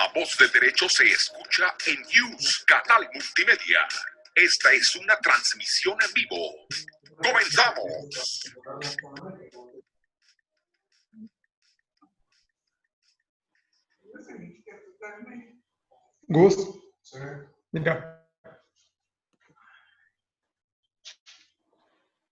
La voz del derecho se escucha en News, canal multimedia. Esta es una transmisión en vivo. ¡Comenzamos! Gus, mira.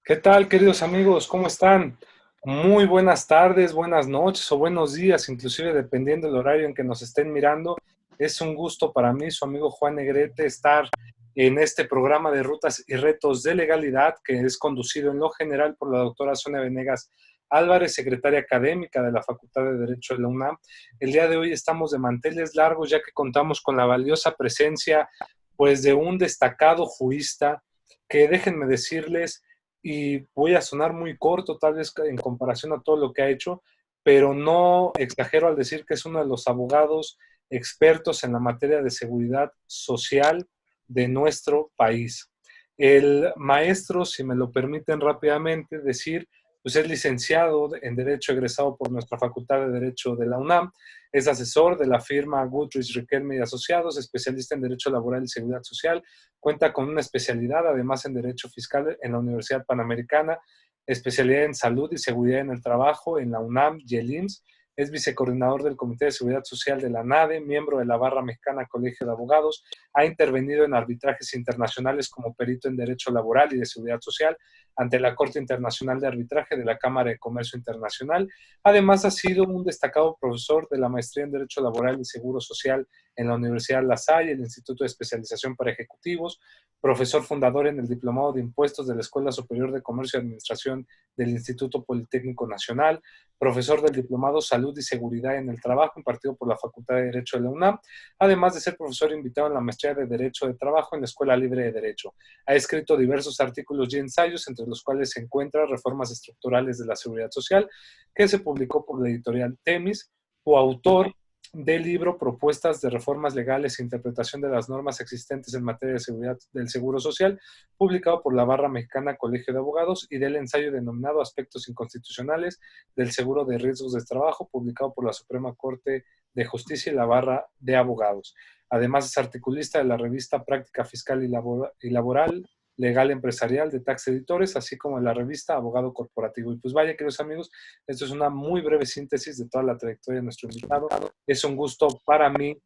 ¿Qué tal, queridos amigos? ¿Cómo están? Muy buenas tardes, buenas noches o buenos días, inclusive dependiendo del horario en que nos estén mirando. Es un gusto para mí, su amigo Juan Negrete, estar en este programa de Rutas y Retos de Legalidad, que es conducido en lo general por la doctora Sonia Venegas Álvarez, secretaria académica de la Facultad de Derecho de la UNAM. El día de hoy estamos de manteles largos, ya que contamos con la valiosa presencia, pues, de un destacado jurista que, déjenme decirles, y voy a sonar muy corto tal vez en comparación a todo lo que ha hecho, pero no exagero al decir que es uno de los abogados expertos en la materia de seguridad social de nuestro país. El maestro, si me lo permiten rápidamente decir, pues es licenciado en Derecho egresado por nuestra Facultad de Derecho de la UNAM, es asesor de la firma Goodrich, Riquelme y Asociados, especialista en Derecho Laboral y Seguridad Social, cuenta con una especialidad además en Derecho Fiscal en la Universidad Panamericana, especialidad en Salud y Seguridad en el Trabajo en la UNAM y el IMSS, es vicecoordinador del Comité de Seguridad Social de la NADE, miembro de la Barra Mexicana Colegio de Abogados, ha intervenido en arbitrajes internacionales como perito en Derecho Laboral y de Seguridad Social ante la Corte Internacional de Arbitraje de la Cámara de Comercio Internacional. Además, ha sido un destacado profesor de la Maestría en Derecho Laboral y Seguro Social en la Universidad La Salle, el Instituto de Especialización para Ejecutivos, profesor fundador en el Diplomado de Impuestos de la Escuela Superior de Comercio y Administración del Instituto Politécnico Nacional, profesor del Diplomado Salud y Seguridad en el Trabajo, impartido por la Facultad de Derecho de la UNAM, además de ser profesor invitado en la Maestría de Derecho de Trabajo en la Escuela Libre de Derecho. Ha escrito diversos artículos y ensayos, entre los cuales se encuentra Reformas Estructurales de la Seguridad Social, que se publicó por la editorial Temis, coautor del libro Propuestas de Reformas Legales e Interpretación de las Normas Existentes en Materia de Seguridad del Seguro Social, publicado por la Barra Mexicana Colegio de Abogados, y del ensayo denominado Aspectos Inconstitucionales del Seguro de Riesgos de Trabajo, publicado por la Suprema Corte de Justicia y la Barra de Abogados. Además, es articulista de la revista Práctica Fiscal y Laboral, Legal Empresarial de Tax Editores, así como en la revista Abogado Corporativo. Y pues vaya, queridos amigos, esto es una muy breve síntesis de toda la trayectoria de nuestro invitado. Es un gusto para mí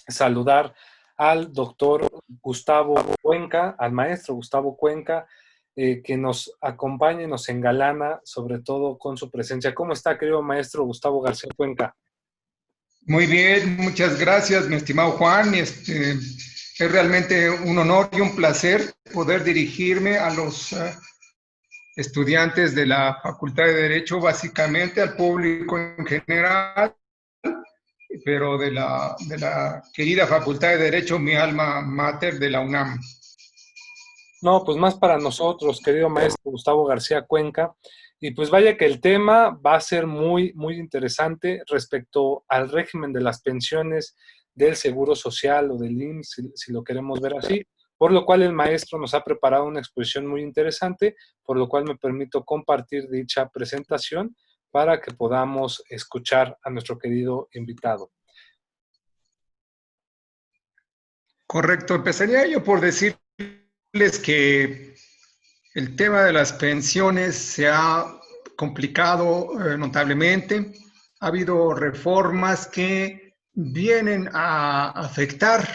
saludar al doctor Gustavo Cuenca, al maestro Gustavo Cuenca, que nos acompaña y nos engalana, sobre todo con su presencia. ¿Cómo está, querido maestro Gustavo García Cuenca? Muy bien, muchas gracias, mi estimado Juan. Es realmente un honor y un placer poder dirigirme a los estudiantes de la Facultad de Derecho, básicamente al público en general, pero de la querida Facultad de Derecho, mi alma mater de la UNAM. No, pues más para nosotros, querido maestro Gustavo García Cuenca. Y pues vaya que el tema va a ser muy, muy interesante respecto al régimen de las pensiones del Seguro Social o del IMSS, si lo queremos ver así, por lo cual el maestro nos ha preparado una exposición muy interesante, por lo cual me permito compartir dicha presentación para que podamos escuchar a nuestro querido invitado. Correcto, empezaría yo por decirles que el tema de las pensiones se ha complicado notablemente. Ha habido reformas que vienen a afectar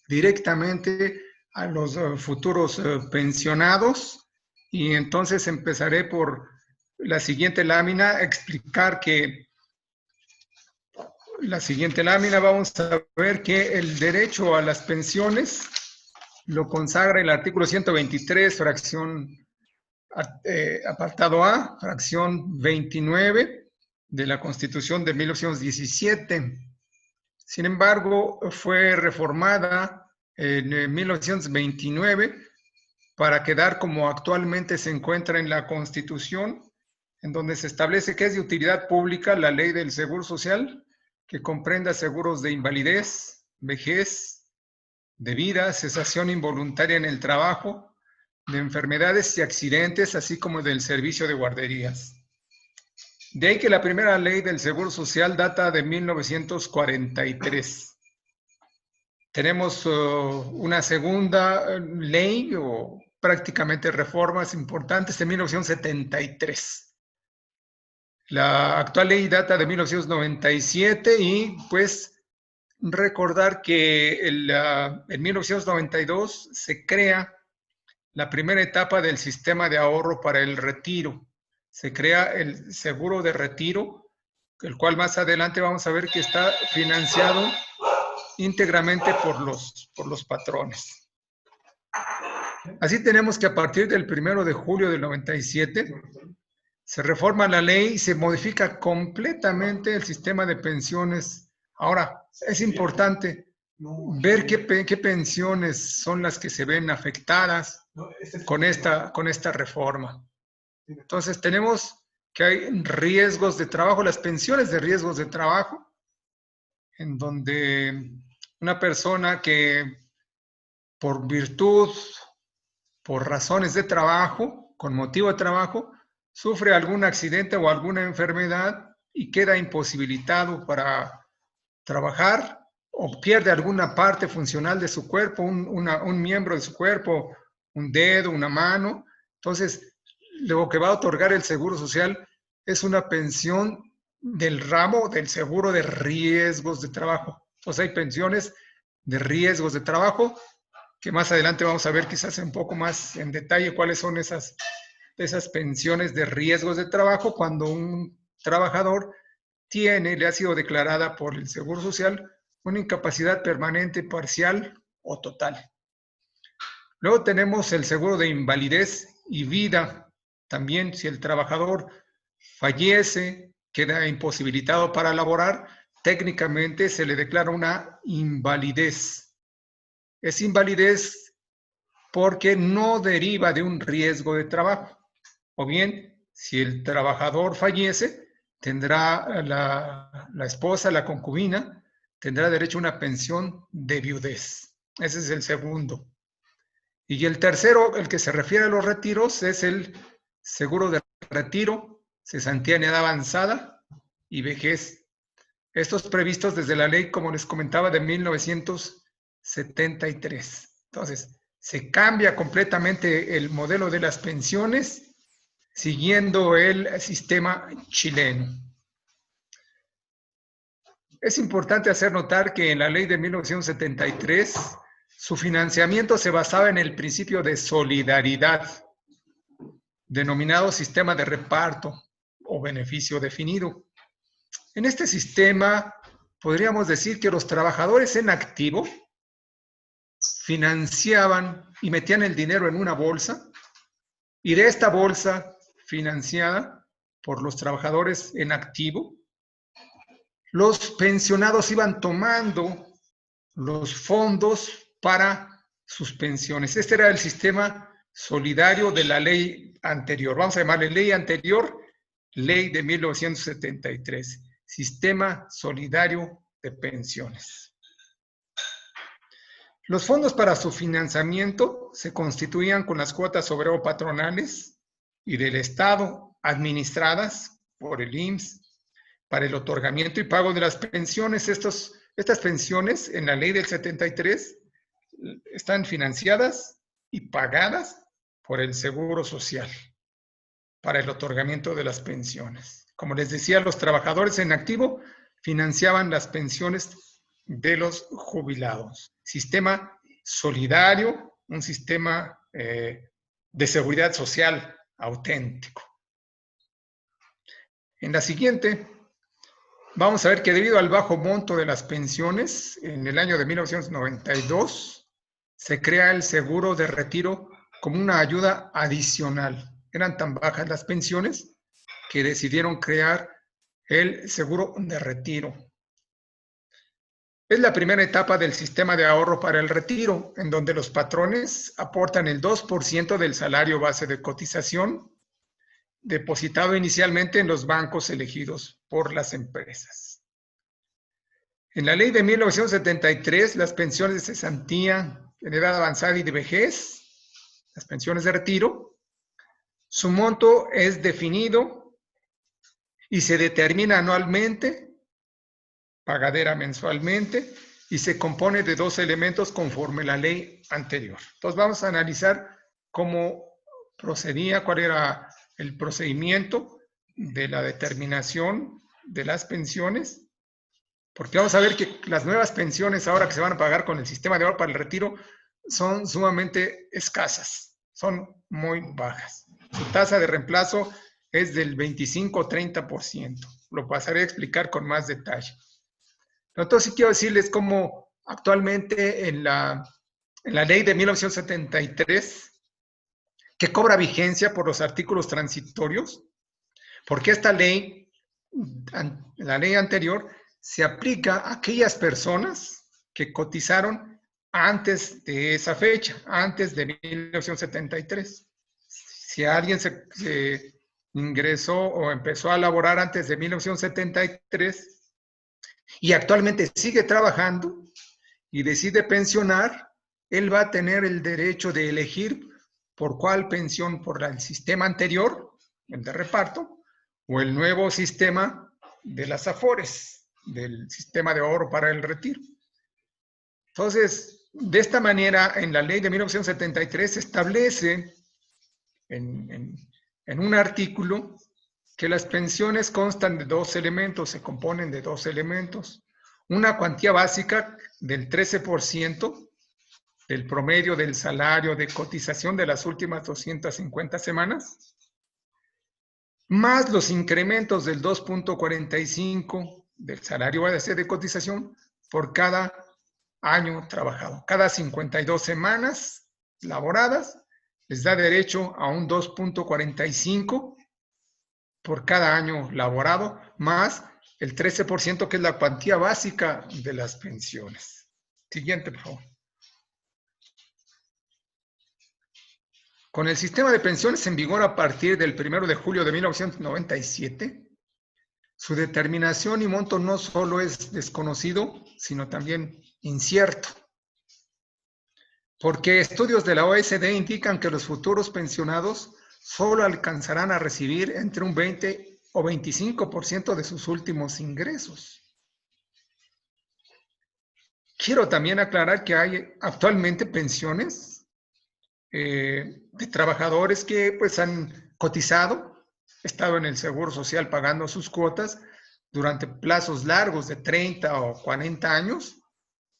directamente a los futuros pensionados, y entonces empezaré por la siguiente lámina, explicar que la siguiente lámina vamos a ver que el derecho a las pensiones lo consagra el artículo 123, apartado A, fracción 29 de la Constitución de 1917. Sin embargo, fue reformada en 1929 para quedar como actualmente se encuentra en la Constitución, en donde se establece que es de utilidad pública la ley del Seguro Social, que comprenda seguros de invalidez, vejez, de vida, cesación involuntaria en el trabajo, de enfermedades y accidentes, así como del servicio de guarderías. De ahí que la primera ley del Seguro Social data de 1943. Tenemos una segunda ley o prácticamente reformas importantes de 1973. La actual ley data de 1997 y pues recordar que en 1992 se crea la primera etapa del sistema de ahorro para el retiro. Se crea el seguro de retiro, el cual más adelante vamos a ver que está financiado íntegramente por los patrones. Así tenemos que a partir del 1 de julio del 97 se reforma la ley y se modifica completamente el sistema de pensiones. Ahora, es importante ver qué pensiones son las que se ven afectadas con esta reforma. Entonces, tenemos que hay riesgos de trabajo, las pensiones de riesgos de trabajo, en donde una persona que por virtud, por razones de trabajo, con motivo de trabajo, sufre algún accidente o alguna enfermedad y queda imposibilitado para trabajar o pierde alguna parte funcional de su cuerpo, un miembro de su cuerpo, un dedo, una mano. Entonces, lo que va a otorgar el Seguro Social es una pensión del ramo del seguro de riesgos de trabajo. Entonces hay pensiones de riesgos de trabajo que más adelante vamos a ver quizás un poco más en detalle cuáles son esas pensiones de riesgos de trabajo cuando un trabajador le ha sido declarada por el Seguro Social una incapacidad permanente, parcial o total. Luego tenemos el seguro de invalidez y vida. También si el trabajador fallece, queda imposibilitado para laborar, técnicamente se le declara una invalidez. Es invalidez porque no deriva de un riesgo de trabajo. O bien, si el trabajador fallece, tendrá la esposa, la concubina, tendrá derecho a una pensión de viudez. Ese es el segundo. Y el tercero, el que se refiere a los retiros, es el seguro de retiro, cesantía en edad avanzada y vejez. Estos previstos desde la ley, como les comentaba, de 1973. Entonces, se cambia completamente el modelo de las pensiones siguiendo el sistema chileno. Es importante hacer notar que en la ley de 1973 su financiamiento se basaba en el principio de solidaridad, denominado sistema de reparto o beneficio definido. En este sistema podríamos decir que los trabajadores en activo financiaban y metían el dinero en una bolsa y de esta bolsa financiada por los trabajadores en activo, los pensionados iban tomando los fondos para sus pensiones. Este era el sistema solidario de la ley anterior. Vamos a llamarle ley anterior, ley de 1973. Sistema solidario de pensiones. Los fondos para su financiamiento se constituían con las cuotas obrero patronales y del Estado administradas por el IMSS para el otorgamiento y pago de las pensiones. Estas pensiones en la ley del 73 están financiadas y pagadas por el Seguro Social para el otorgamiento de las pensiones. Como les decía, los trabajadores en activo financiaban las pensiones de los jubilados. Sistema solidario, un sistema de seguridad social auténtico. En la siguiente, vamos a ver que debido al bajo monto de las pensiones, en el año de 1992, se crea el seguro de retiro como una ayuda adicional. Eran tan bajas las pensiones que decidieron crear el seguro de retiro. Es la primera etapa del sistema de ahorro para el retiro, en donde los patrones aportan el 2% del salario base de cotización depositado inicialmente en los bancos elegidos por las empresas. En la ley de 1973, las pensiones de cesantía en edad avanzada y de vejez, las pensiones de retiro, su monto es definido y se determina anualmente, pagadera mensualmente, y se compone de 2 elementos conforme la ley anterior. Entonces vamos a analizar cómo procedía, cuál era el procedimiento de la determinación de las pensiones, porque vamos a ver que las nuevas pensiones ahora que se van a pagar con el sistema de ahorro para el retiro son sumamente escasas, son muy bajas. Su tasa de reemplazo es del 25-30%. Lo pasaré a explicar con más detalle. Entonces sí quiero decirles cómo actualmente en la ley de 1973, que cobra vigencia por los artículos transitorios, porque esta ley, la ley anterior, se aplica a aquellas personas que cotizaron antes de esa fecha, antes de 1973. Si alguien se ingresó o empezó a laborar antes de 1973 y actualmente sigue trabajando y decide pensionar, él va a tener el derecho de elegir por cuál pensión, por el sistema anterior, el de reparto, o el nuevo sistema de las AFORES, del sistema de ahorro para el retiro. Entonces, de esta manera, en la ley de 1973 se establece en un artículo que las pensiones constan de 2 elementos, se componen de 2 elementos. Una cuantía básica del 13% del promedio del salario de cotización de las últimas 250 semanas, más los incrementos del 2.45 del salario base de cotización por cada año trabajado. Cada 52 semanas laboradas les da derecho a un 2.45 por cada año laborado, más el 13% que es la cuantía básica de las pensiones. Siguiente, por favor. Con el sistema de pensiones en vigor a partir del 1 de julio de 1997, su determinación y monto no solo es desconocido, sino también incierto. Porque estudios de la OECD indican que los futuros pensionados solo alcanzarán a recibir entre un 20 o 25% de sus últimos ingresos. Quiero también aclarar que hay actualmente pensiones de trabajadores que pues han cotizado, estado en el Seguro Social pagando sus cuotas durante plazos largos de 30 o 40 años,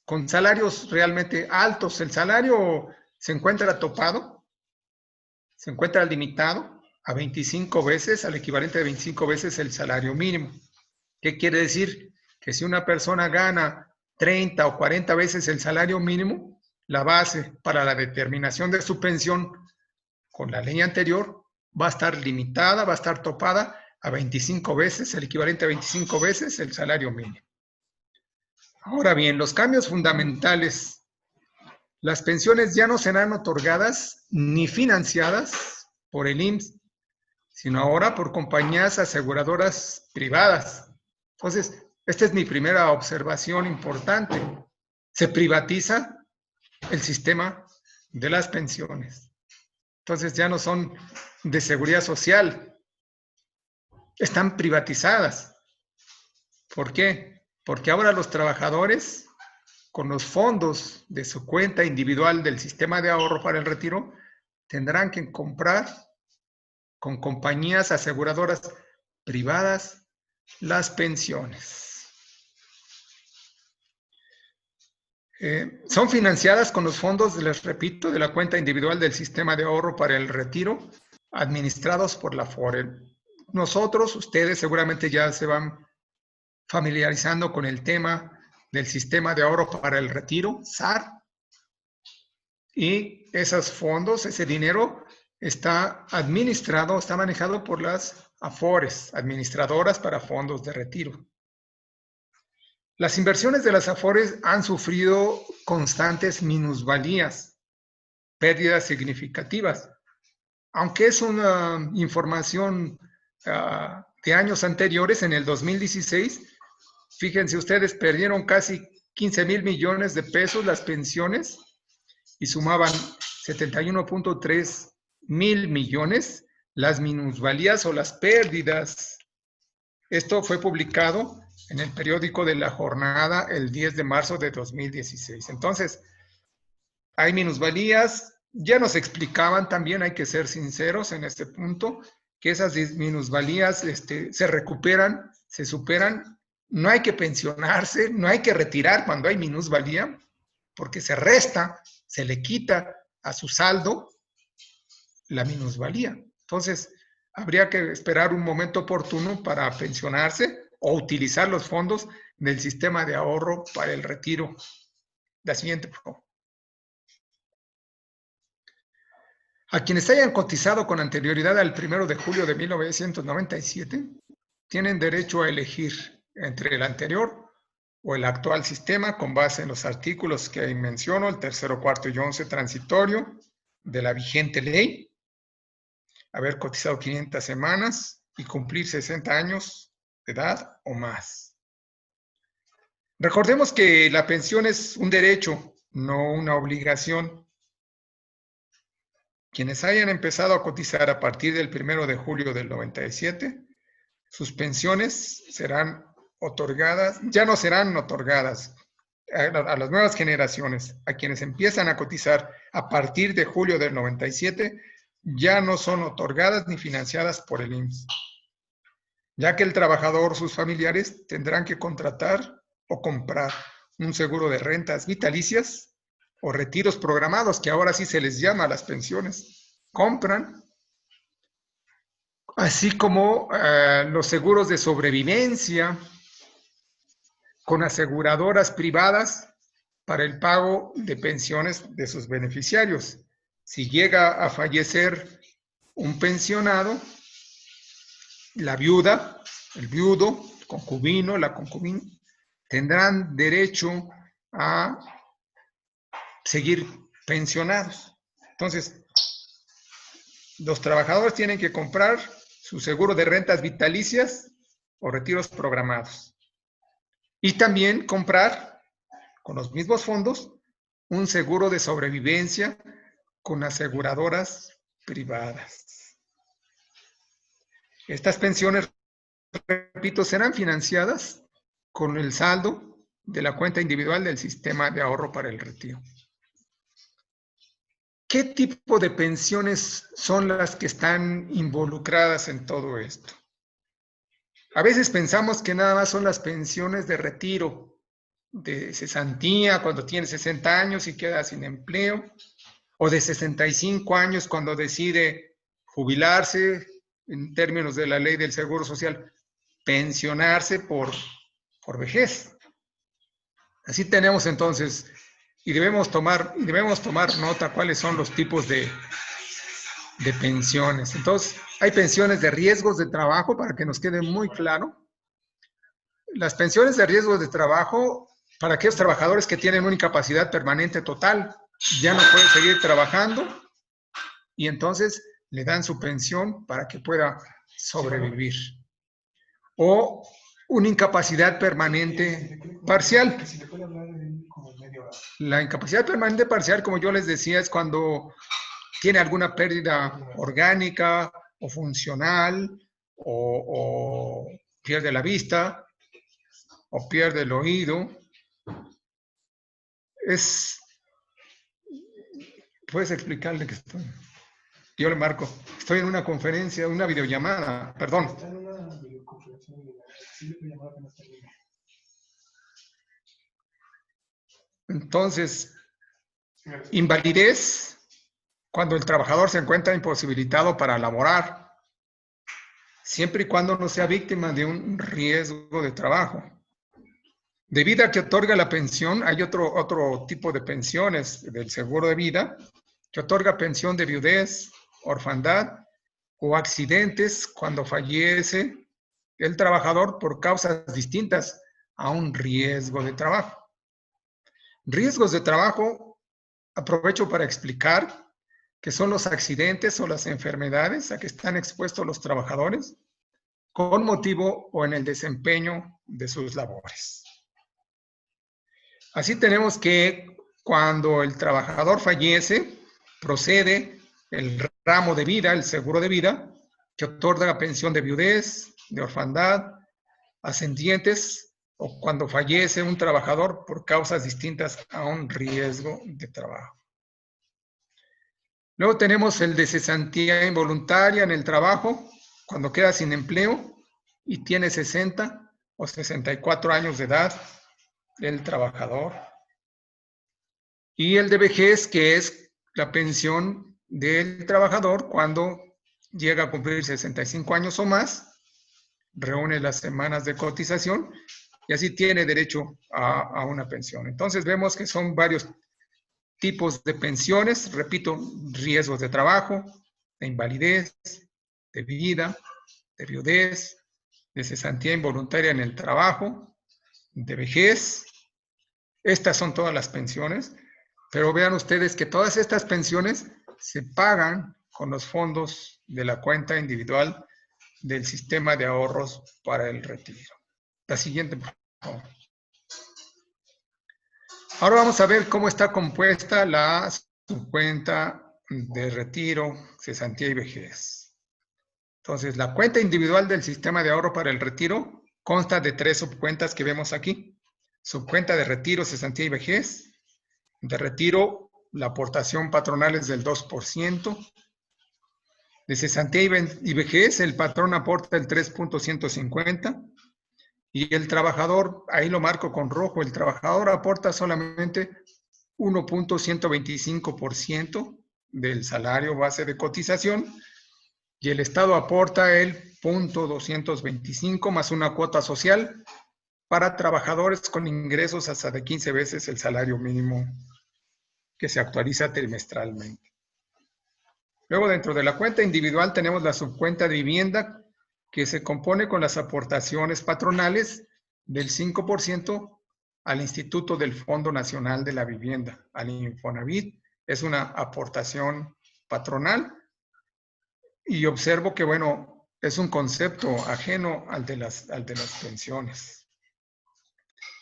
con salarios realmente altos. El salario se encuentra topado, se encuentra limitado a 25 veces, al equivalente de 25 veces el salario mínimo. ¿Qué quiere decir? Que si una persona gana 30 o 40 veces el salario mínimo, la base para la determinación de su pensión con la ley anterior va a estar limitada, va a estar topada a 25 veces, el equivalente a 25 veces el salario mínimo. Ahora bien, los cambios fundamentales. Las pensiones ya no serán otorgadas ni financiadas por el IMSS, sino ahora por compañías aseguradoras privadas. Entonces, esta es mi primera observación importante. Se privatiza el sistema de las pensiones. Entonces ya no son de seguridad social, están privatizadas. ¿Por qué? Porque ahora los trabajadores, con los fondos de su cuenta individual del sistema de ahorro para el retiro, tendrán que comprar con compañías aseguradoras privadas las pensiones. Son financiadas con los fondos, les repito, de la cuenta individual del sistema de ahorro para el retiro, administrados por la AFORE. Nosotros, ustedes seguramente ya se van familiarizando con el tema del sistema de ahorro para el retiro, SAR, y esos fondos, ese dinero está administrado, está manejado por las AFORES, administradoras para fondos de retiro. Las inversiones de las AFORES han sufrido constantes minusvalías, pérdidas significativas. Aunque es una información de años anteriores, en el 2016, fíjense ustedes, perdieron casi 15,000 millones de pesos las pensiones y sumaban 71.3 mil millones las minusvalías o las pérdidas Esto fue publicado en el periódico de La Jornada el 10 de marzo de 2016. Entonces, hay minusvalías. Ya nos explicaban también, hay que ser sinceros en este punto, que esas minusvalías se recuperan, se superan. No hay que pensionarse, no hay que retirar cuando hay minusvalía, porque se resta, se le quita a su saldo la minusvalía. Entonces, habría que esperar un momento oportuno para pensionarse o utilizar los fondos del sistema de ahorro para el retiro. La siguiente, por favor. A quienes hayan cotizado con anterioridad al 1 de julio de 1997, tienen derecho a elegir entre el anterior o el actual sistema con base en los artículos que ahí menciono, el 3º, 4º y 11 transitorio de la vigente ley, haber cotizado 500 semanas y cumplir 60 años de edad o más. Recordemos que la pensión es un derecho, no una obligación. Quienes hayan empezado a cotizar a partir del 1 de julio del 97, sus pensiones serán otorgadas, ya no serán otorgadas a las nuevas generaciones. A quienes empiezan a cotizar a partir de julio del 97, ya no son otorgadas ni financiadas por el IMSS, ya que el trabajador o sus familiares tendrán que contratar o comprar un seguro de rentas vitalicias o retiros programados, que ahora sí se les llama a las pensiones. Compran, así como los seguros de sobrevivencia con aseguradoras privadas para el pago de pensiones de sus beneficiarios. Si llega a fallecer un pensionado, la viuda, el viudo, el concubino, la concubina, tendrán derecho a seguir pensionados. Entonces, los trabajadores tienen que comprar su seguro de rentas vitalicias o retiros programados. Y también comprar, con los mismos fondos, un seguro de sobrevivencia con aseguradoras privadas. Estas pensiones, repito, serán financiadas con el saldo de la cuenta individual del sistema de ahorro para el retiro. ¿Qué tipo de pensiones son las que están involucradas en todo esto? A veces pensamos que nada más son las pensiones de retiro, de cesantía cuando tiene 60 años y queda sin empleo, o de 65 años cuando decide jubilarse, en términos de la ley del Seguro Social, pensionarse por vejez. Así tenemos entonces, y debemos tomar nota cuáles son los tipos de pensiones. Entonces, hay pensiones de riesgos de trabajo, para que nos quede muy claro. Las pensiones de riesgos de trabajo, para aquellos trabajadores que tienen una incapacidad permanente total, ya no pueden seguir trabajando, y entonces le dan su pensión para que pueda sobrevivir. O una incapacidad permanente parcial. La incapacidad permanente parcial, como yo les decía, es cuando tiene alguna pérdida orgánica o funcional, o pierde la vista, o pierde el oído. ¿Puedes explicarle que estoy? Yo le marco. Estoy en una conferencia, una videollamada, perdón. Está en una videoconferencia. Entonces, invalidez, cuando el trabajador se encuentra imposibilitado para laborar, siempre y cuando no sea víctima de un riesgo de trabajo. De vida que otorga la pensión, hay otro tipo de pensiones del seguro de vida, que otorga pensión de viudez, orfandad o accidentes cuando fallece el trabajador por causas distintas a un riesgo de trabajo. Riesgos de trabajo, aprovecho para explicar que son los accidentes o las enfermedades a que están expuestos los trabajadores con motivo o en el desempeño de sus labores. Así tenemos que cuando el trabajador fallece, procede el ramo de vida, el seguro de vida, que otorga pensión de viudez, de orfandad ascendientes o cuando fallece un trabajador por causas distintas a un riesgo de trabajo. Luego tenemos el de cesantía involuntaria en el trabajo, cuando queda sin empleo y tiene 60 o 64 años de edad el trabajador. Y el de vejez, que es la pensión del trabajador cuando llega a cumplir 65 años o más, reúne las semanas de cotización y así tiene derecho a una pensión. Entonces vemos que son varios tipos de pensiones, repito, riesgos de trabajo, de invalidez, de vida, de viudez, de cesantía involuntaria en el trabajo, de vejez. Estas son todas las pensiones, pero vean ustedes que todas estas pensiones se pagan con los fondos de la cuenta individual del sistema de ahorros para el retiro. La siguiente, por favor. Ahora vamos a ver cómo está compuesta la subcuenta de retiro, cesantía y vejez. Entonces, la cuenta individual del sistema de ahorro para el retiro consta de 3 subcuentas que vemos aquí. Subcuenta de retiro, cesantía y vejez. De retiro, la aportación patronal es del 2%. De cesantía y vejez, el patrón aporta el 3.150. Y el trabajador, ahí lo marco con rojo, el trabajador aporta solamente 1.125% del salario base de cotización y el Estado aporta el 0.225 más una cuota social para trabajadores con ingresos hasta de 15 veces el salario mínimo que se actualiza trimestralmente. Luego, dentro de la cuenta individual tenemos la subcuenta de vivienda, que se compone con las aportaciones patronales del 5% al Instituto del Fondo Nacional de la Vivienda, al Infonavit. Es una aportación patronal y observo que, bueno, es un concepto ajeno al de las pensiones.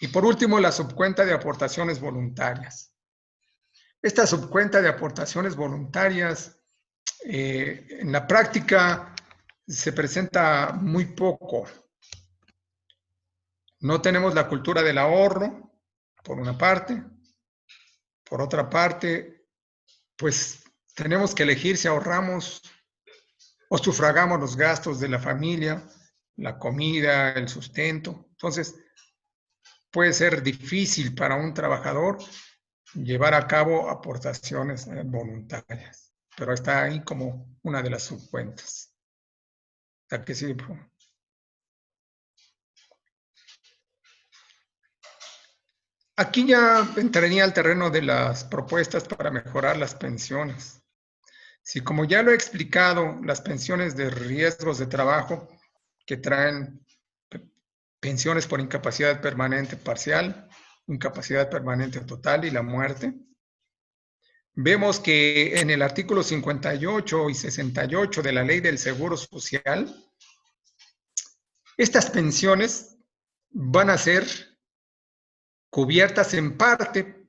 Y por último, la subcuenta de aportaciones voluntarias. Esta subcuenta de aportaciones voluntarias, en la práctica, se presenta muy poco. No tenemos la cultura del ahorro, por una parte. Por otra parte, pues tenemos que elegir si ahorramos o sufragamos los gastos de la familia, la comida, el sustento. Entonces, puede ser difícil para un trabajador llevar a cabo aportaciones voluntarias. Pero está ahí como una de las subcuentas. ¿A qué sí? Aquí ya entraría al terreno de las propuestas para mejorar las pensiones. Si, como ya lo he explicado, las pensiones de riesgos de trabajo que traen pensiones por incapacidad permanente parcial, incapacidad permanente total y la muerte, vemos que en el artículo 58 y 68 de la Ley del Seguro Social, estas pensiones van a ser cubiertas en parte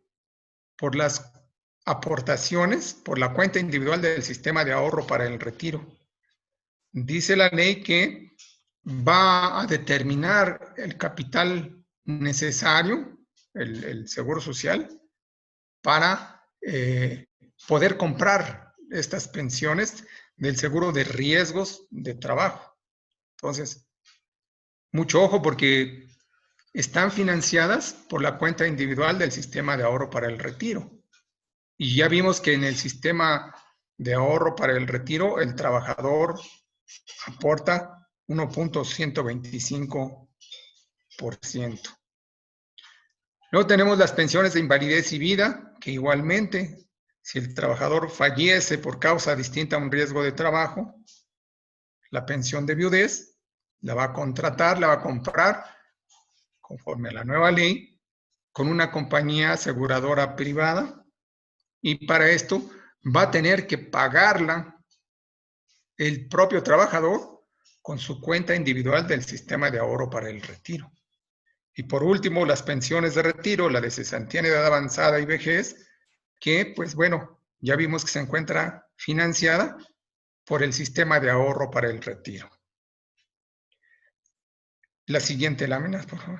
por las aportaciones por la cuenta individual del sistema de ahorro para el retiro. Dice la ley que va a determinar el capital necesario, el Seguro Social, para poder comprar estas pensiones del seguro de riesgos de trabajo. Entonces, mucho ojo porque están financiadas por la cuenta individual del sistema de ahorro para el retiro. Y ya vimos que en el sistema de ahorro para el retiro, el trabajador aporta 1.125%. Luego tenemos las pensiones de invalidez y vida, que igualmente, si el trabajador fallece por causa distinta a un riesgo de trabajo, la pensión de viudez la va a contratar, la va a comprar, conforme a la nueva ley, con una compañía aseguradora privada, y para esto va a tener que pagarla el propio trabajador con su cuenta individual del sistema de ahorro para el retiro. Y por último, las pensiones de retiro, la de cesantía en edad avanzada y vejez, que pues bueno, ya vimos que se encuentra financiada por el sistema de ahorro para el retiro. La siguiente lámina, por favor.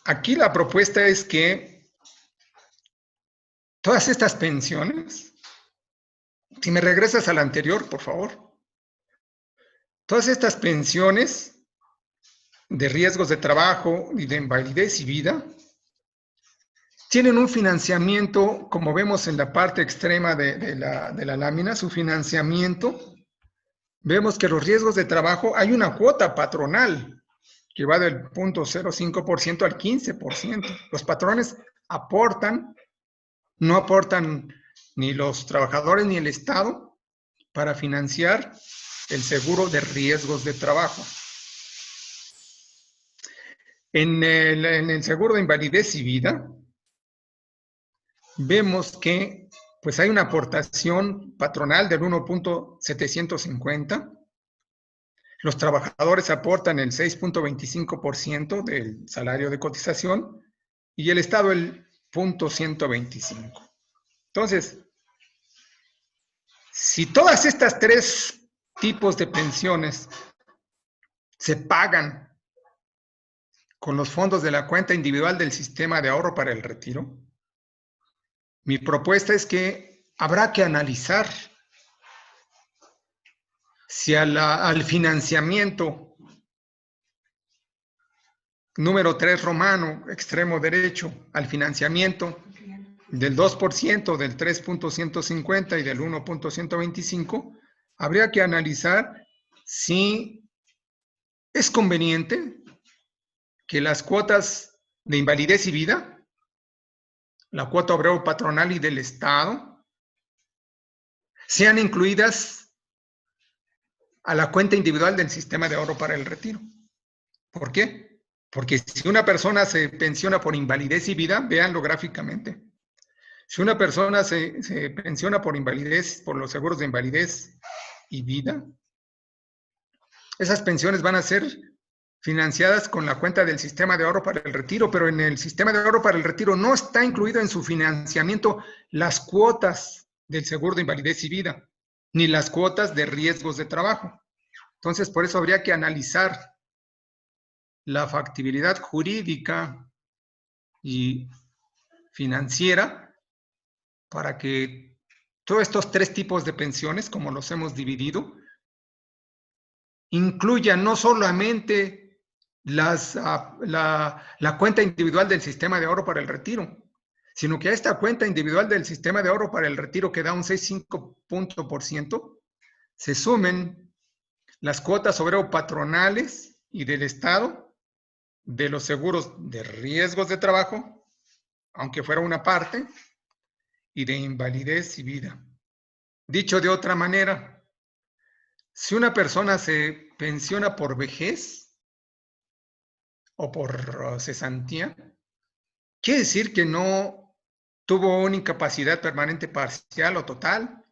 Aquí la propuesta es que todas estas pensiones, si me regresas a la anterior, por favor, todas estas pensiones de riesgos de trabajo y de invalidez y vida tienen un financiamiento, como vemos en la parte extrema de la lámina, su financiamiento. Vemos que los riesgos de trabajo, hay una cuota patronal que va del 0.05% al 15%. Los patrones aportan, no aportan ni los trabajadores ni el Estado para financiar el seguro de riesgos de trabajo. En el seguro de invalidez y vida, vemos que pues hay una aportación patronal del 1.750. Los trabajadores aportan el 6.25% del salario de cotización y el Estado el 0.125. Entonces, si todas estas tres tipos de pensiones se pagan con los fondos de la cuenta individual del sistema de ahorro para el retiro, mi propuesta es que habrá que analizar si al financiamiento número 3 romano, extremo derecho, al financiamiento del 2%, del 3.150 y del 1.125, habría que analizar si es conveniente que las cuotas de invalidez y vida, la cuota obrero patronal y del Estado, sean incluidas a la cuenta individual del sistema de ahorro para el retiro. ¿Por qué? Porque si una persona se pensiona por invalidez y vida, véanlo gráficamente. Si una persona se pensiona por invalidez, por los seguros de invalidez y vida, esas pensiones van a ser financiadas con la cuenta del sistema de ahorro para el retiro, pero en el sistema de ahorro para el retiro no está incluido en su financiamiento las cuotas del seguro de invalidez y vida, ni las cuotas de riesgos de trabajo. Entonces, por eso habría que analizar la factibilidad jurídica y financiera para que todos estos tres tipos de pensiones, como los hemos dividido, incluyan no solamente la cuenta individual del sistema de ahorro para el retiro, sino que a esta cuenta individual del sistema de ahorro para el retiro, que da un 6,5%, se sumen las cuotas obrero patronales y del Estado de los seguros de riesgos de trabajo, aunque fuera una parte, y de invalidez y vida. Dicho de otra manera, si una persona se pensiona por vejez o por cesantía, quiere decir que no tuvo una incapacidad permanente parcial o total,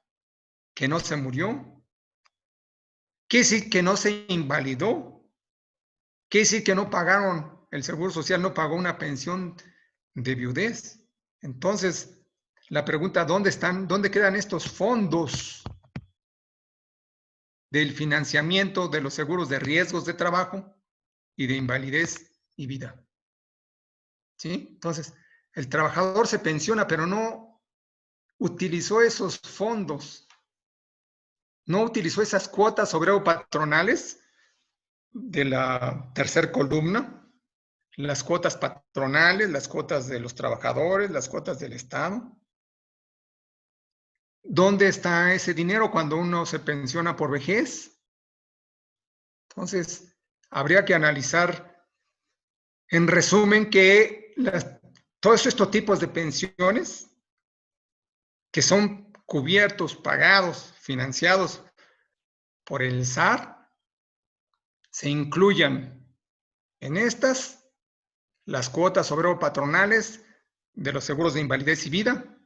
que no se murió, quiere decir que no se invalidó, quiere decir que no pagaron, el Seguro Social no pagó una pensión de viudez. Entonces, la pregunta, ¿dónde quedan estos fondos del financiamiento de los seguros de riesgos de trabajo y de invalidez y vida? ¿Sí? Entonces, el trabajador se pensiona, pero no utilizó esos fondos, no utilizó esas cuotas obrero patronales de la tercera columna, las cuotas patronales, las cuotas de los trabajadores, las cuotas del Estado. ¿Dónde está ese dinero cuando uno se pensiona por vejez? Entonces, habría que analizar, en resumen, que todos estos tipos de pensiones que son cubiertos, pagados, financiados por el SAR, se incluyan en estas las cuotas obrero patronales de los seguros de invalidez y vida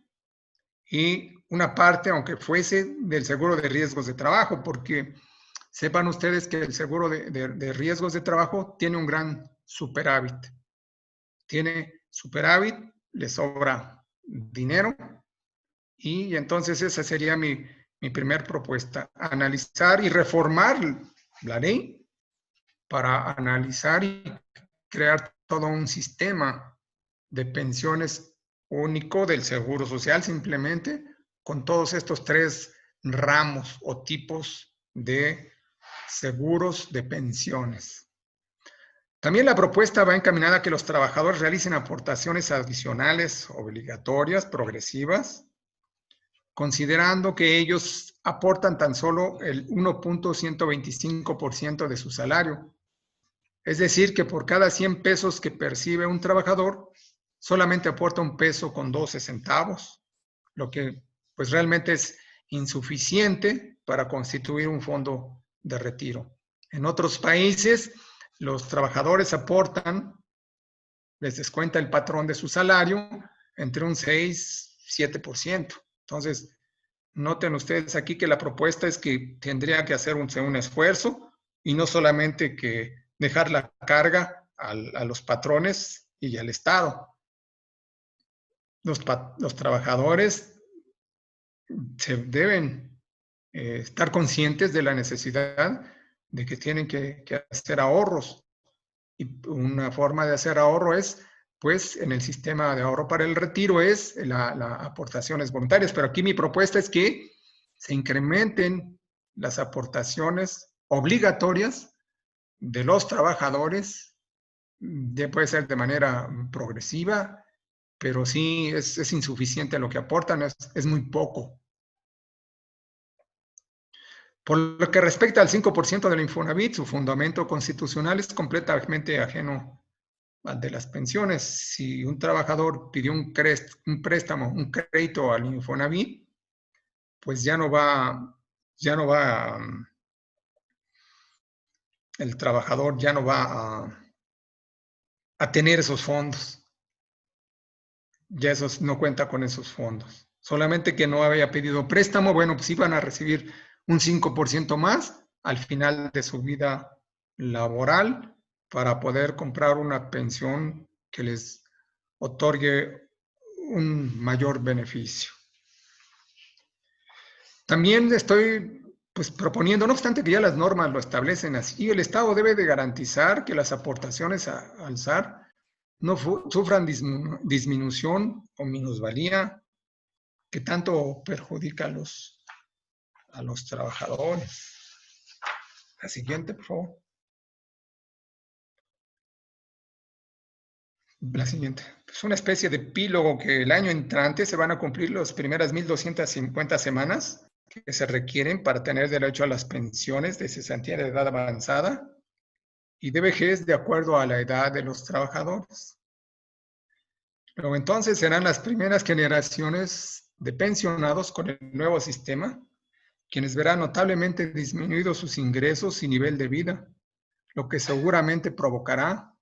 y una parte, aunque fuese, del seguro de riesgos de trabajo, porque sepan ustedes que el seguro de riesgos de trabajo tiene un gran superávit. Tiene superávit, le sobra dinero y entonces esa sería mi mi primer propuesta, analizar y reformar la ley para analizar y crear todo un sistema de pensiones único del Seguro Social, simplemente con todos estos 3 ramos o tipos de seguros de pensiones. También la propuesta va encaminada a que los trabajadores realicen aportaciones adicionales obligatorias, progresivas, considerando que ellos aportan tan solo el 1.125% de su salario. Es decir, que por cada 100 pesos que percibe un trabajador, solamente aporta 1 peso con 12 centavos, lo que pues realmente es insuficiente para constituir un fondo de retiro. En otros países, los trabajadores aportan, les descuenta el patrón de su salario entre un 6-7%. Entonces, noten ustedes aquí que la propuesta es que tendría que hacer un esfuerzo y no solamente que dejar la carga a los patrones y al Estado. Los trabajadores se deben estar conscientes de la necesidad de que tienen que hacer ahorros. Y una forma de hacer ahorro es, pues, en el sistema de ahorro para el retiro es las aportaciones voluntarias. Pero aquí mi propuesta es que se incrementen las aportaciones obligatorias de los trabajadores, puede ser de manera progresiva, pero sí es insuficiente lo que aportan, es muy poco. Por lo que respecta al 5% del Infonavit, su fundamento constitucional es completamente ajeno al de las pensiones. Si un trabajador pidió un préstamo, un crédito al Infonavit, pues ya no va, el trabajador ya no va a tener esos fondos. Ya esos no cuenta con esos fondos. Solamente que no había pedido préstamo, bueno, pues iban a recibir un 5% más al final de su vida laboral para poder comprar una pensión que les otorgue un mayor beneficio. También estoy pues proponiendo, no obstante que ya las normas lo establecen así, el Estado debe de garantizar que las aportaciones al SAR no sufran disminución o minusvalía que tanto perjudica a los trabajadores. La siguiente, por favor. La siguiente. Es una especie de epílogo que el año entrante se van a cumplir las primeras 1.250 semanas que se requieren para tener derecho a las pensiones de cesantía de edad avanzada y de vejez de acuerdo a la edad de los trabajadores. Luego entonces serán las primeras generaciones de pensionados con el nuevo sistema, quienes verán notablemente disminuidos sus ingresos y nivel de vida, lo que seguramente provocará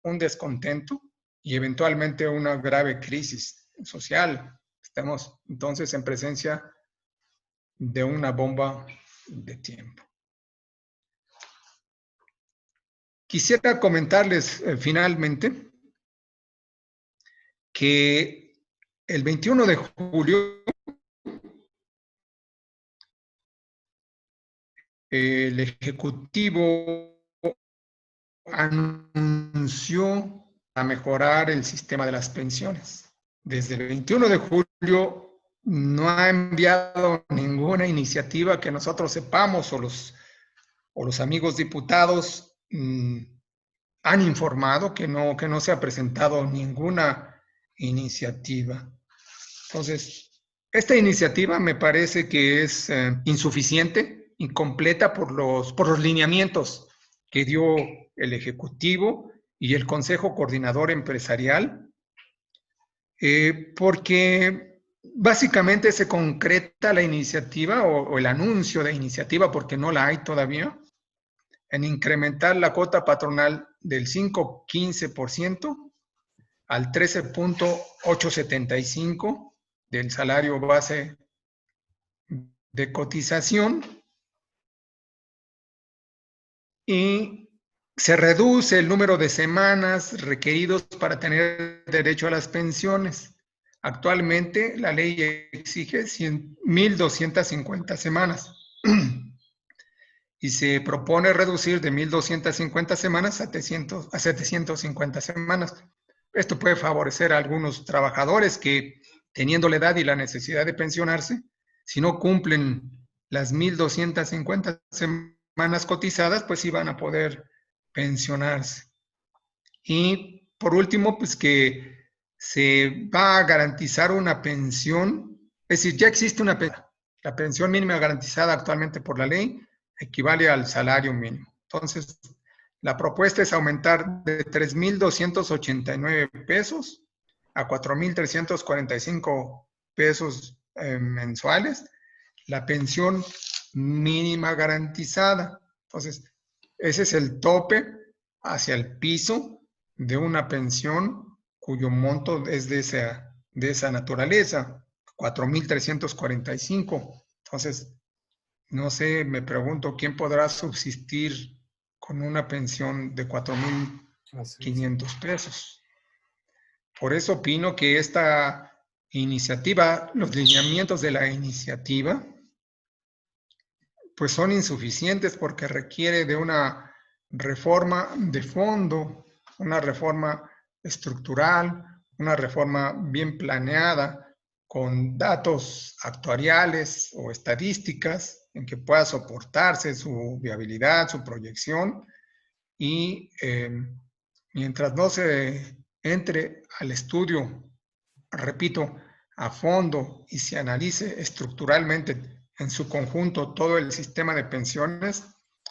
un descontento y eventualmente una grave crisis social. Estamos entonces en presencia de una bomba de tiempo. Quisiera comentarles finalmente que el 21 de julio el Ejecutivo anunció a mejorar el sistema de las pensiones. Desde el 21 de julio no ha enviado ninguna iniciativa que nosotros sepamos o los amigos diputados han informado que no se ha presentado ninguna iniciativa. Entonces, esta iniciativa me parece que es insuficiente, incompleta por los lineamientos que dio el Ejecutivo y el Consejo Coordinador Empresarial, porque básicamente se concreta la iniciativa o el anuncio de iniciativa, porque no la hay todavía, en incrementar la cuota patronal del 5.15% al 13.875% del salario base de cotización y se reduce el número de semanas requeridos para tener derecho a las pensiones Actualmente la ley exige 1.250 semanas y se propone reducir de 1.250 semanas a 750 semanas. Esto puede favorecer a algunos trabajadores que, teniendo la edad y la necesidad de pensionarse, si no cumplen las 1.250 semanas cotizadas, pues sí van a poder pensionarse. Y por último, pues que se va a garantizar una pensión, es decir, ya existe una pensión. La pensión mínima garantizada actualmente por la ley equivale al salario mínimo. Entonces, la propuesta es aumentar de 3.289 pesos a 4.345 pesos mensuales la pensión mínima garantizada. Entonces, ese es el tope hacia el piso de una pensión cuyo monto es de esa naturaleza, 4.345. Entonces, no sé, me pregunto, ¿quién podrá subsistir con una pensión de 4.500 pesos? Por eso opino que esta iniciativa, los lineamientos de la iniciativa, pues son insuficientes porque requiere de una reforma de fondo, una reforma estructural, una reforma bien planeada, con datos actuariales o estadísticas en que pueda soportarse su viabilidad, su proyección, y mientras no se entre al estudio, repito, a fondo y se analice estructuralmente en su conjunto todo el sistema de pensiones,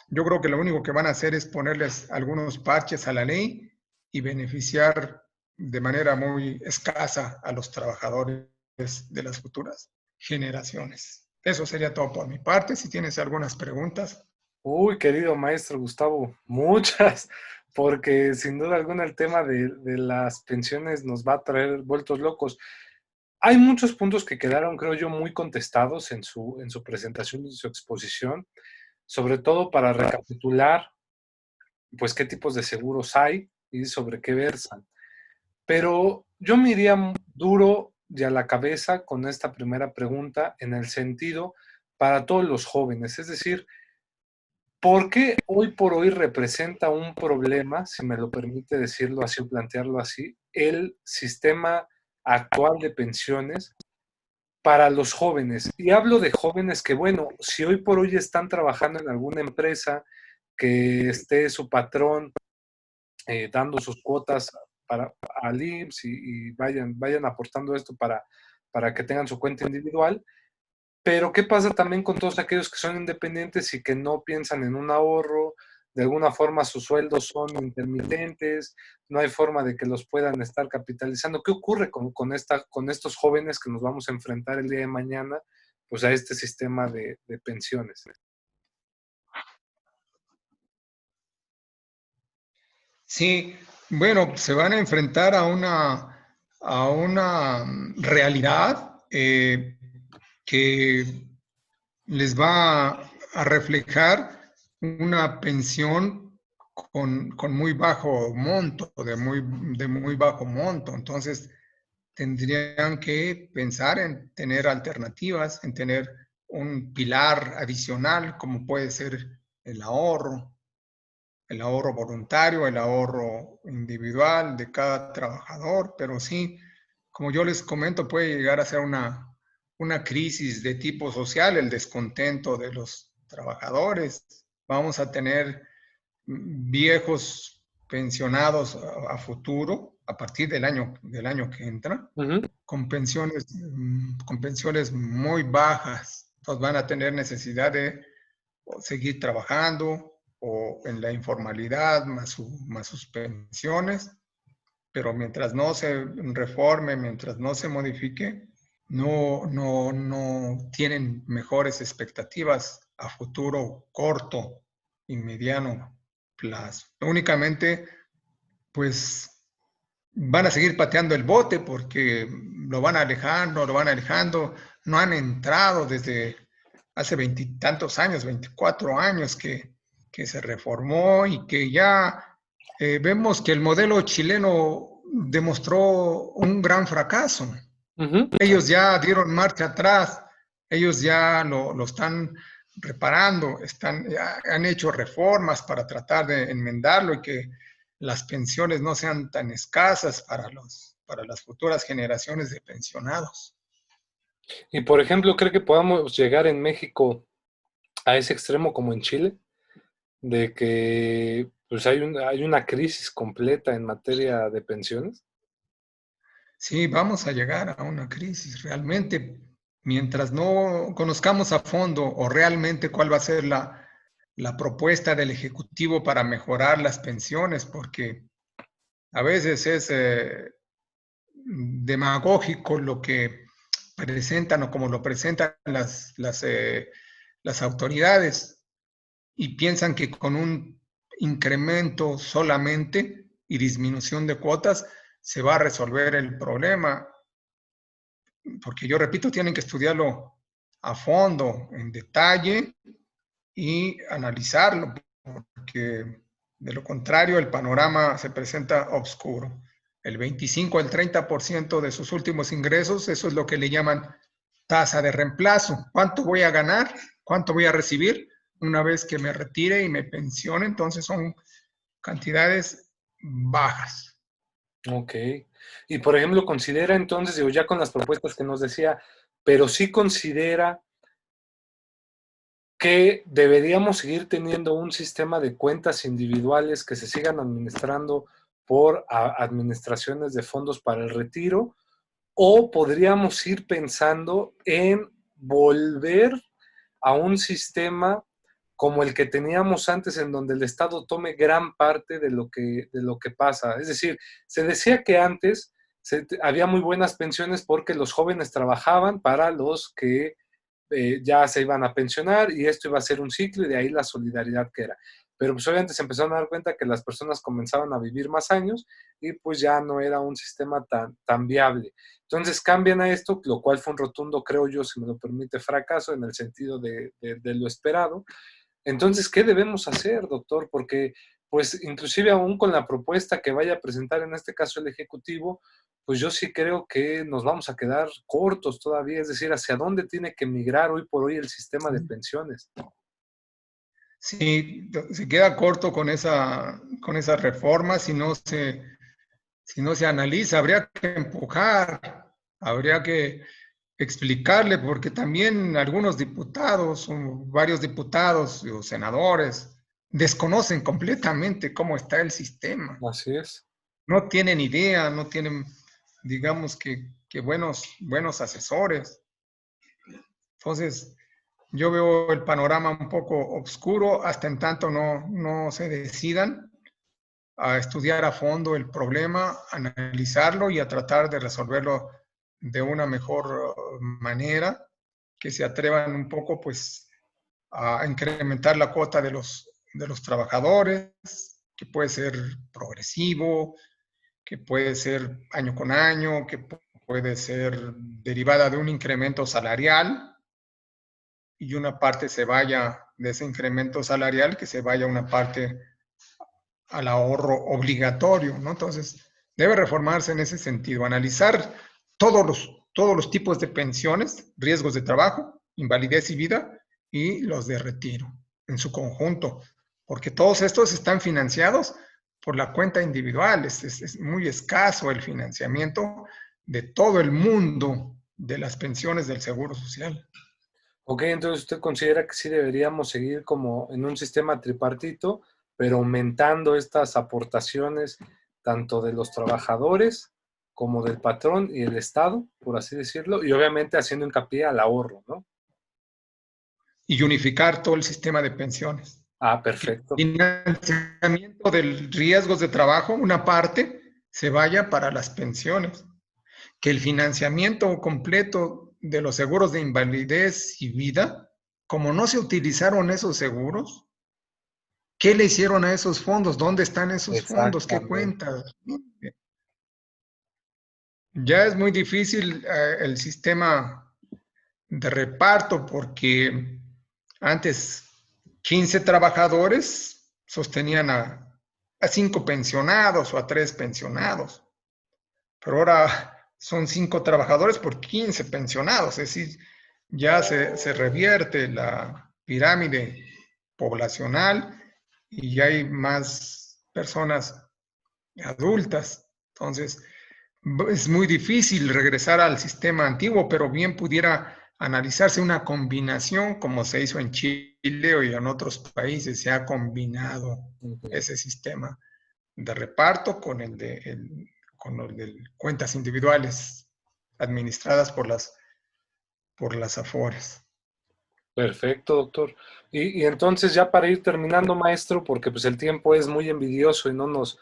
yo creo que lo único que van a hacer es ponerles algunos parches a la ley y beneficiar de manera muy escasa a los trabajadores de las futuras generaciones. Eso sería todo por mi parte. Si tienes algunas preguntas. Uy, querido maestro Gustavo, muchas, porque sin duda alguna el tema de las pensiones nos va a traer vueltos locos. Hay muchos puntos que quedaron, creo yo, muy contestados en su presentación y su exposición, sobre todo para recapitular, pues, qué tipos de seguros hay y sobre qué versan. Pero yo me iría duro y a la cabeza con esta primera pregunta en el sentido para todos los jóvenes, es decir, ¿por qué hoy por hoy representa un problema, si me lo permite decirlo así o plantearlo así, el sistema actual de pensiones para los jóvenes? Y hablo de jóvenes que, bueno, si hoy por hoy están trabajando en alguna empresa, que esté su patrón dando sus cuotas al IMSS y vayan aportando esto para que tengan su cuenta individual. Pero ¿qué pasa también con todos aquellos que son independientes y que no piensan en un ahorro? De alguna forma sus sueldos son intermitentes, no hay forma de que los puedan estar capitalizando. ¿Qué ocurre con estos jóvenes que nos vamos a enfrentar el día de mañana, pues, a este sistema de pensiones? Sí, bueno, se van a enfrentar a una realidad que les va a reflejar una pensión con muy bajo monto, de muy bajo monto. Entonces, tendrían que pensar en tener alternativas, en tener un pilar adicional, como puede ser el ahorro voluntario, el ahorro individual de cada trabajador, pero sí, como yo les comento, puede llegar a ser una crisis de tipo social, el descontento de los trabajadores. Vamos a tener viejos pensionados a futuro, a partir del año que entra, Uh-huh. con pensiones muy bajas. Entonces van a tener necesidad de seguir trabajando o en la informalidad más sus pensiones, pero mientras no se reforme, mientras no se modifique, no tienen mejores expectativas a futuro corto y mediano plazo. Únicamente, pues van a seguir pateando el bote porque lo van alejando, no han entrado desde hace 20 años, 24 años que se reformó y que ya vemos que el modelo chileno demostró un gran fracaso. Ujú. Ellos ya dieron marcha atrás, ellos ya lo están reparando, ya han hecho reformas para tratar de enmendarlo y que las pensiones no sean tan escasas para las futuras generaciones de pensionados. Y por ejemplo, ¿cree que podamos llegar en México a ese extremo como en Chile? De que pues hay una crisis completa en materia de pensiones. Sí, vamos a llegar a una crisis realmente, mientras no conozcamos a fondo o realmente cuál va a ser la propuesta del Ejecutivo para mejorar las pensiones, porque a veces es demagógico lo que presentan o como lo presentan las autoridades y piensan que con un incremento solamente y disminución de cuotas se va a resolver el problema, porque yo repito, tienen que estudiarlo a fondo, en detalle y analizarlo, porque de lo contrario el panorama se presenta oscuro. El 25 al 30% de sus últimos ingresos, eso es lo que le llaman tasa de reemplazo. ¿Cuánto voy a ganar? ¿Cuánto voy a recibir una vez que me retire y me pensione? Entonces son cantidades bajas. Ok. Y por ejemplo, considera entonces, digo, ya con las propuestas que nos decía, pero sí considera que deberíamos seguir teniendo un sistema de cuentas individuales que se sigan administrando por administraciones de fondos para el retiro, o podríamos ir pensando en volver a un sistema como el que teníamos antes, en donde el Estado tome gran parte de lo que pasa. Es decir, se decía que antes había muy buenas pensiones porque los jóvenes trabajaban para los que ya se iban a pensionar, y esto iba a ser un ciclo, y de ahí la solidaridad que era. Pero pues obviamente se empezaron a dar cuenta que las personas comenzaban a vivir más años y pues ya no era un sistema tan viable. Entonces cambian a esto, lo cual fue un rotundo, creo yo, si me lo permite, fracaso en el sentido de lo esperado. Entonces, ¿qué debemos hacer, doctor? Porque, pues, inclusive aún con la propuesta que vaya a presentar en este caso el Ejecutivo, pues yo sí creo que nos vamos a quedar cortos todavía, es decir, ¿hacia dónde tiene que migrar hoy por hoy el sistema de pensiones? Sí, se queda corto con esa reforma si no se analiza. Habría que empujar, habría que explicarle, porque también algunos diputados, o varios diputados o senadores, desconocen completamente cómo está el sistema. Así es. No tienen idea, no tienen, digamos que buenos asesores. Entonces, yo veo el panorama un poco oscuro hasta en tanto no se decidan a estudiar a fondo el problema, analizarlo y a tratar de resolverlo de una mejor manera, que se atrevan un poco pues a incrementar la cuota de los trabajadores, que puede ser progresivo, que puede ser año con año, que puede ser derivada de un incremento salarial, y una parte se vaya de ese incremento salarial, que se vaya una parte al ahorro obligatorio, ¿no? Entonces, debe reformarse en ese sentido, analizar todos los tipos de pensiones, riesgos de trabajo, invalidez y vida, y los de retiro en su conjunto, porque todos estos están financiados por la cuenta individual, es muy escaso el financiamiento de todo el mundo de las pensiones del Seguro Social. Ok, entonces usted considera que sí deberíamos seguir como en un sistema tripartito, pero aumentando estas aportaciones tanto de los trabajadores como del patrón y el Estado, por así decirlo, y obviamente haciendo hincapié al ahorro, ¿no? Y unificar todo el sistema de pensiones. Ah, Que perfecto. el financiamiento de riesgos de trabajo, una parte, se vaya para las pensiones. Que el financiamiento completo de los seguros de invalidez y vida, como no se utilizaron esos seguros, ¿qué le hicieron a esos fondos? ¿Dónde están esos fondos? ¿Qué Exactamente. cuentas? Ya es muy difícil el sistema de reparto porque antes 15 trabajadores sostenían a 5 pensionados o a 3 pensionados, pero ahora son 5 trabajadores por 15 pensionados, es decir, ya se revierte la pirámide poblacional y ya hay más personas adultas. Entonces, es muy difícil regresar al sistema antiguo, pero bien pudiera analizarse una combinación como se hizo en Chile y en otros países. Se ha combinado ese sistema de reparto con el de cuentas individuales administradas por las AFORES. Perfecto, doctor. Y entonces ya para ir terminando, maestro, porque pues el tiempo es muy envidioso y no nos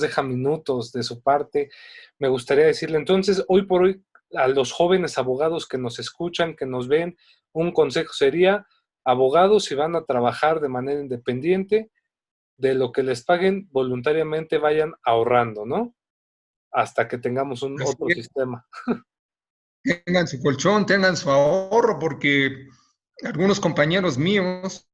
deja minutos de su parte, me gustaría decirle entonces, hoy por hoy, a los jóvenes abogados que nos escuchan, que nos ven, un consejo sería, abogados, si van a trabajar de manera independiente, de lo que les paguen voluntariamente vayan ahorrando, ¿no? Hasta que tengamos un Así otro es. sistema. Tengan su colchón, tengan su ahorro, porque algunos compañeros míos,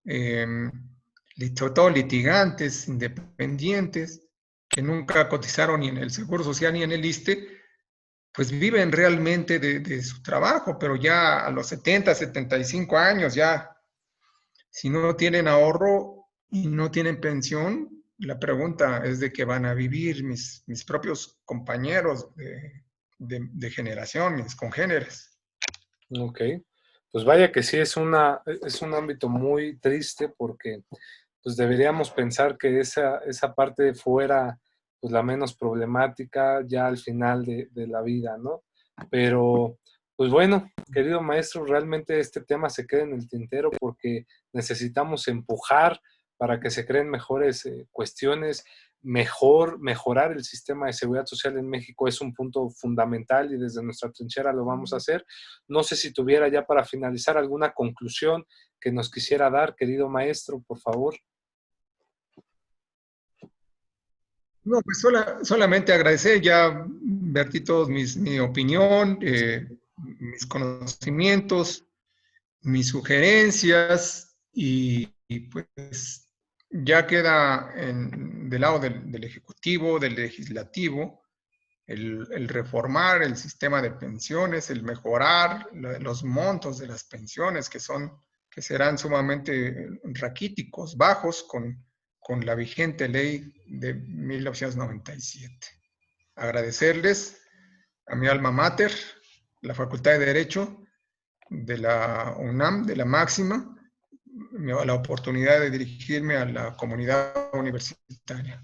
sobre todo litigantes, independientes, que nunca cotizaron ni en el Seguro Social ni en el ISSSTE, pues viven realmente de su trabajo, pero ya a los 70, 75 años, ya si no tienen ahorro y no tienen pensión, la pregunta es de qué van a vivir mis propios compañeros de generación, mis congéneres. Ok, pues vaya que sí es un ámbito muy triste porque pues deberíamos pensar que esa parte fuera pues la menos problemática ya al final de la vida, ¿no? Pero pues bueno, querido maestro, realmente este tema se queda en el tintero porque necesitamos empujar para que se creen mejores cuestiones. Mejorar el sistema de seguridad social en México es un punto fundamental y desde nuestra trinchera lo vamos a hacer. No sé si tuviera ya para finalizar alguna conclusión que nos quisiera dar, querido maestro, por favor. No, pues solamente agradecer, ya vertí todos mi opinión, mis conocimientos, mis sugerencias y pues ya queda del lado del Ejecutivo, del Legislativo, el reformar el sistema de pensiones, el mejorar los montos de las pensiones que serán sumamente raquíticos, bajos con la vigente ley de 1997. Agradecerles a mi alma mater, la Facultad de Derecho de la UNAM, de la máxima, la oportunidad de dirigirme a la comunidad universitaria.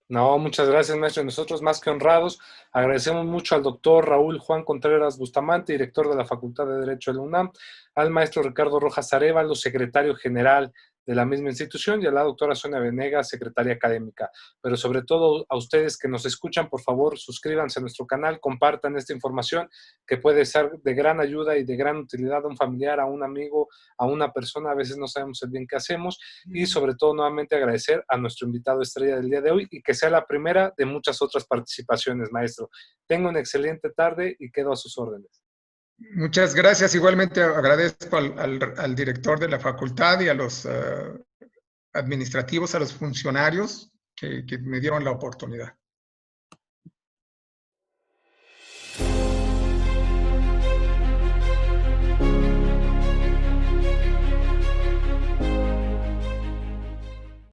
No, muchas gracias, maestro. Nosotros más que honrados, agradecemos mucho al doctor Raúl Juan Contreras Bustamante, director de la Facultad de Derecho de la UNAM, al maestro Ricardo Rojas Arévalo, secretario general de la misma institución, y a la doctora Sonia Venegas, secretaria académica. Pero sobre todo a ustedes que nos escuchan, por favor, suscríbanse a nuestro canal, compartan esta información que puede ser de gran ayuda y de gran utilidad a un familiar, a un amigo, a una persona. A veces no sabemos el bien que hacemos. Y sobre todo, nuevamente agradecer a nuestro invitado estrella del día de hoy y que sea la primera de muchas otras participaciones, maestro. Tenga una excelente tarde y quedo a sus órdenes. Muchas gracias. Igualmente agradezco al director de la facultad y a los administrativos, a los funcionarios que me dieron la oportunidad.